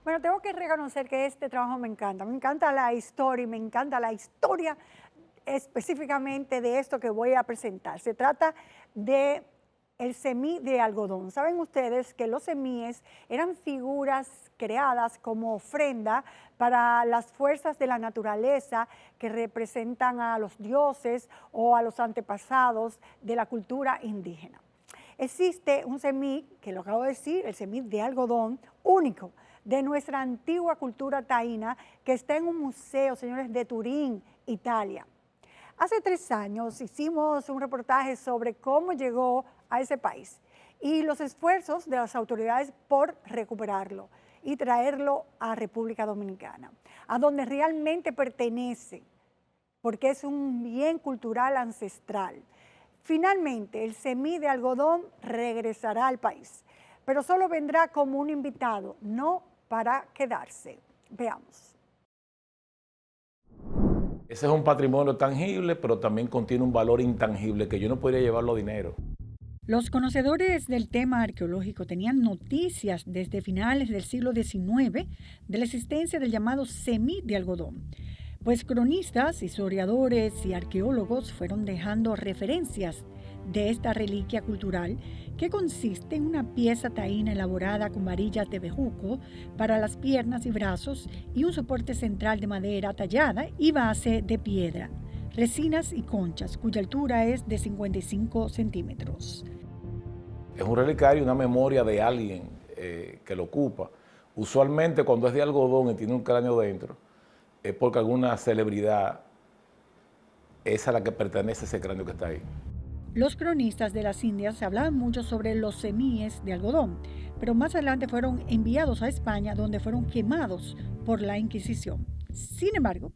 Bueno, tengo que reconocer que este trabajo me encanta. Me encanta la historia y me encanta la historia específicamente de esto que voy a presentar. Se trata de el semí de algodón. Saben ustedes que los semíes eran figuras creadas como ofrenda para las fuerzas de la naturaleza que representan a los dioses o a los antepasados de la cultura indígena. Existe un semí, que lo acabo de decir, el semí de algodón único de nuestra antigua cultura taína, que está en un museo, señores, de Turín, Italia. Hace 3 años hicimos un reportaje sobre cómo llegó a ese país y los esfuerzos de las autoridades por recuperarlo y traerlo a República Dominicana, a donde realmente pertenece, porque es un bien cultural ancestral. Finalmente, el semí de algodón regresará al país, pero solo vendrá como un invitado, no para quedarse. Veamos. Ese es un patrimonio tangible, pero también contiene un valor intangible que yo no podría llevarlo a dinero. Los conocedores del tema arqueológico tenían noticias desde finales del siglo XIX de la existencia del llamado semí de algodón, pues cronistas, historiadores y arqueólogos fueron dejando referencias de esta reliquia cultural que consiste en una pieza taína elaborada con varillas de bejuco para las piernas y brazos y un soporte central de madera tallada y base de piedra, resinas y conchas, cuya altura es de 55 centímetros. Es un relicario, una memoria de alguien que lo ocupa. Usualmente cuando es de algodón y tiene un cráneo dentro, es porque alguna celebridad es a la que pertenece ese cráneo que está ahí. Los cronistas de las Indias hablaban mucho sobre los semíes de algodón, pero más adelante fueron enviados a España, donde fueron quemados por la Inquisición. Sin embargo,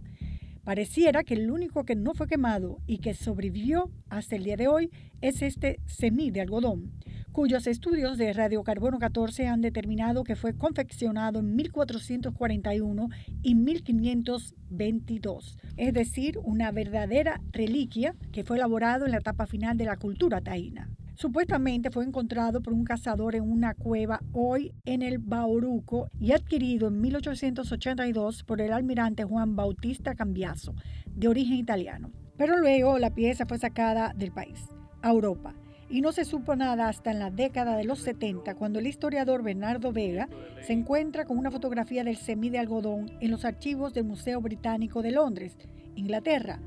pareciera que el único que no fue quemado y que sobrevivió hasta el día de hoy es este semí de algodón, cuyos estudios de radiocarbono 14 han determinado que fue confeccionado en 1441 y 1522, es decir, una verdadera reliquia que fue elaborado en la etapa final de la cultura taína. Supuestamente fue encontrado por un cazador en una cueva hoy en el Bauruco y adquirido en 1882 por el almirante Juan Bautista Cambiaso, de origen italiano. Pero luego la pieza fue sacada del país, a Europa, y no se supo nada hasta en la década de los 70, cuando el historiador Bernardo Vega se encuentra con una fotografía del semí de algodón en los archivos del Museo Británico de Londres, Inglaterra,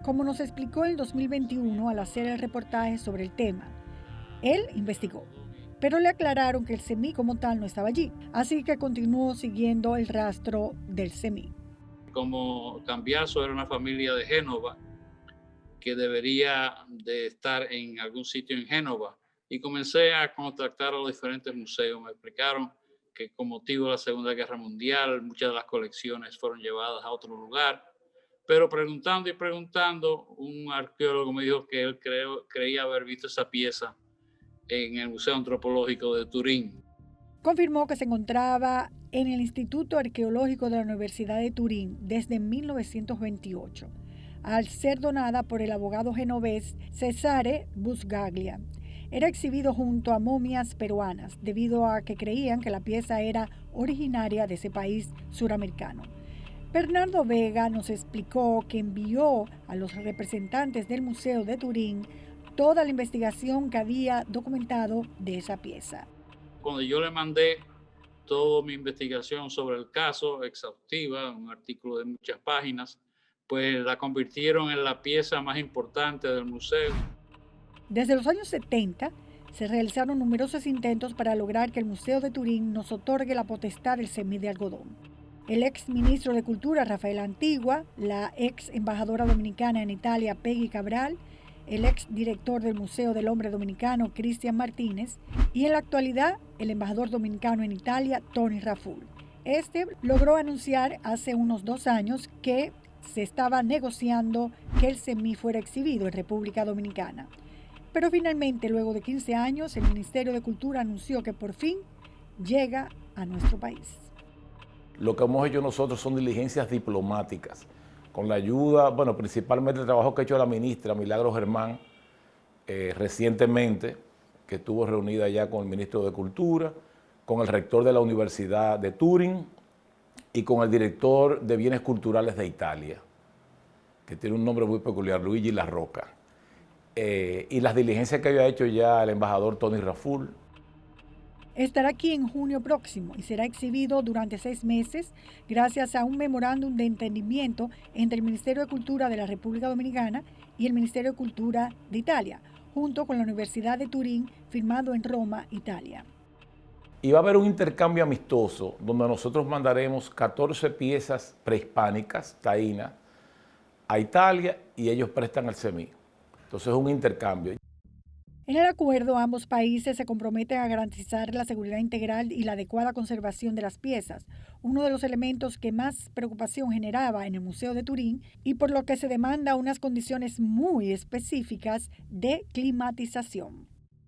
como nos explicó en el 2021 al hacer el reportaje sobre el tema. Él investigó, pero le aclararon que el semí como tal no estaba allí, así que continuó siguiendo el rastro del semí. Como Cambiaso era una familia de Génova, que debería de estar en algún sitio en Génova, y comencé a contactar a los diferentes museos. Me explicaron que con motivo de la Segunda Guerra Mundial muchas de las colecciones fueron llevadas a otro lugar, pero preguntando y preguntando, un arqueólogo me dijo que él creía haber visto esa pieza en el Museo Antropológico de Turín. Confirmó que se encontraba en el Instituto Arqueológico de la Universidad de Turín desde 1928, al ser donada por el abogado genovés Cesare Busgaglia. Era exhibido junto a momias peruanas, debido a que creían que la pieza era originaria de ese país suramericano. Bernardo Vega nos explicó que envió a los representantes del Museo de Turín toda la investigación que había documentado de esa pieza. Cuando yo le mandé toda mi investigación sobre el caso, exhaustiva, un artículo de muchas páginas, pues la convirtieron en la pieza más importante del museo. Desde los años 70 se realizaron numerosos intentos para lograr que el Museo de Turín nos otorgue la potestad del semí de algodón. El ex ministro de Cultura, Rafael Antigua, la ex embajadora dominicana en Italia, Peggy Cabral, el ex director del Museo del Hombre Dominicano, Cristian Martínez, y en la actualidad el embajador dominicano en Italia, Tony Raful. Este logró anunciar hace unos 2 años que se estaba negociando que el semí fuera exhibido en República Dominicana. Pero finalmente, luego de 15 años, el Ministerio de Cultura anunció que por fin llega a nuestro país. Lo que hemos hecho nosotros son diligencias diplomáticas, con la ayuda, bueno, principalmente el trabajo que ha hecho la ministra Milagros Germán recientemente, que estuvo reunida ya con el ministro de Cultura, con el rector de la Universidad de Turín y con el director de Bienes Culturales de Italia, que tiene un nombre muy peculiar, Luigi La Rocca, y las diligencias que había hecho ya el embajador Tony Raful. Estará aquí en junio próximo y será exhibido durante 6 meses gracias a un memorándum de entendimiento entre el Ministerio de Cultura de la República Dominicana y el Ministerio de Cultura de Italia, junto con la Universidad de Turín, firmado en Roma, Italia. Y va a haber un intercambio amistoso donde nosotros mandaremos 14 piezas prehispánicas, taínas, a Italia y ellos prestan al CEMI. Entonces es un intercambio. En el acuerdo, ambos países se comprometen a garantizar la seguridad integral y la adecuada conservación de las piezas, uno de los elementos que más preocupación generaba en el Museo de Turín y por lo que se demanda unas condiciones muy específicas de climatización.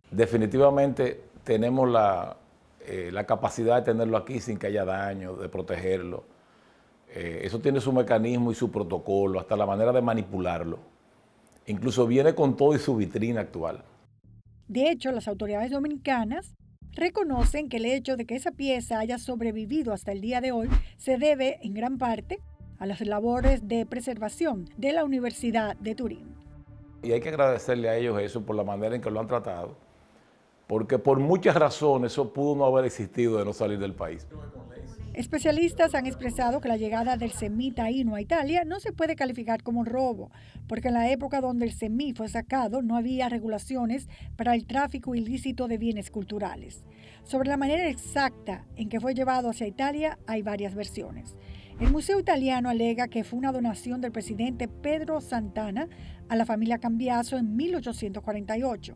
Definitivamente tenemos la capacidad de tenerlo aquí sin que haya daño, de protegerlo. Eso tiene su mecanismo y su protocolo, hasta la manera de manipularlo. Incluso viene con todo y su vitrina actual. De hecho, las autoridades dominicanas reconocen que el hecho de que esa pieza haya sobrevivido hasta el día de hoy se debe en gran parte a las labores de preservación de la Universidad de Turín. Y hay que agradecerle a ellos eso por la manera en que lo han tratado, porque por muchas razones eso pudo no haber existido de no salir del país. Especialistas han expresado que la llegada del CEMI taíno a Italia no se puede calificar como un robo, porque en la época donde el CEMI fue sacado no había regulaciones para el tráfico ilícito de bienes culturales. Sobre la manera exacta en que fue llevado hacia Italia hay varias versiones. El Museo Italiano alega que fue una donación del presidente Pedro Santana a la familia Cambiaso en 1848,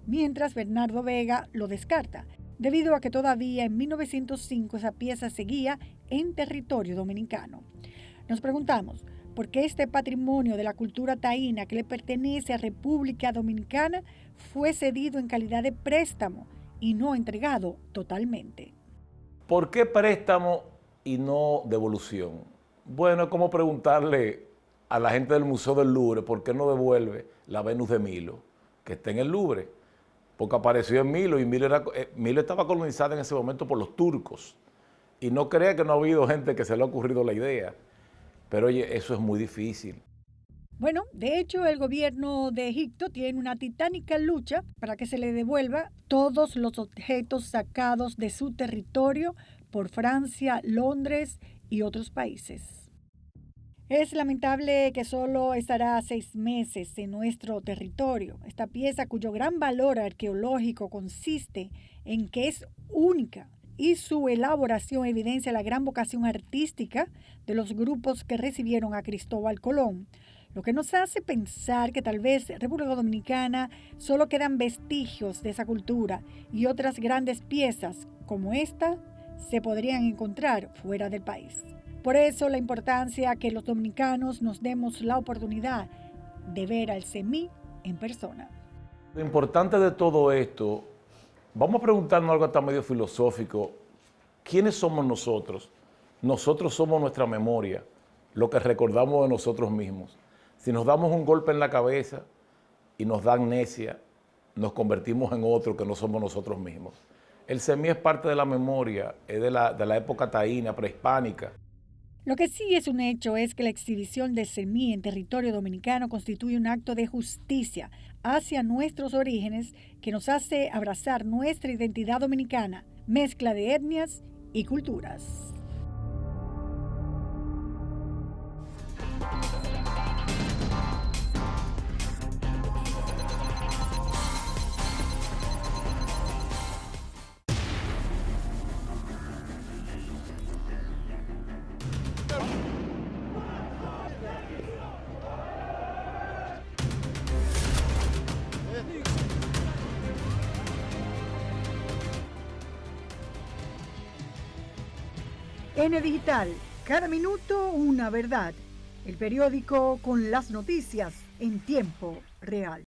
mientras Bernardo Vega lo descarta, debido a que todavía en 1905 esa pieza seguía en territorio dominicano. Nos preguntamos, ¿por qué este patrimonio de la cultura taína que le pertenece a República Dominicana fue cedido en calidad de préstamo y no entregado totalmente? ¿Por qué préstamo y no devolución? Bueno, es como preguntarle a la gente del Museo del Louvre por qué no devuelve la Venus de Milo, que está en el Louvre. Porque apareció en Milo y Milo estaba colonizada en ese momento por los turcos. Y no crea que no ha habido gente que se le ha ocurrido la idea. Pero oye, eso es muy difícil. Bueno, de hecho, el gobierno de Egipto tiene una titánica lucha para que se le devuelva todos los objetos sacados de su territorio por Francia, Londres y otros países. Es lamentable que solo estará 6 meses en nuestro territorio. Esta pieza, cuyo gran valor arqueológico consiste en que es única y su elaboración evidencia la gran vocación artística de los grupos que recibieron a Cristóbal Colón, lo que nos hace pensar que tal vez en República Dominicana solo quedan vestigios de esa cultura y otras grandes piezas como esta se podrían encontrar fuera del país. Por eso la importancia que los dominicanos nos demos la oportunidad de ver al CEMI en persona. Lo importante de todo esto, vamos a preguntarnos algo hasta medio filosófico. ¿Quiénes somos nosotros? Nosotros somos nuestra memoria, lo que recordamos de nosotros mismos. Si nos damos un golpe en la cabeza y nos da amnesia, nos convertimos en otro que no somos nosotros mismos. El CEMI es parte de la memoria, es de la época taína, prehispánica. Lo que sí es un hecho es que la exhibición de CEMI en territorio dominicano constituye un acto de justicia hacia nuestros orígenes que nos hace abrazar nuestra identidad dominicana, mezcla de etnias y culturas. N Digital, cada minuto una verdad. El periódico con las noticias en tiempo real.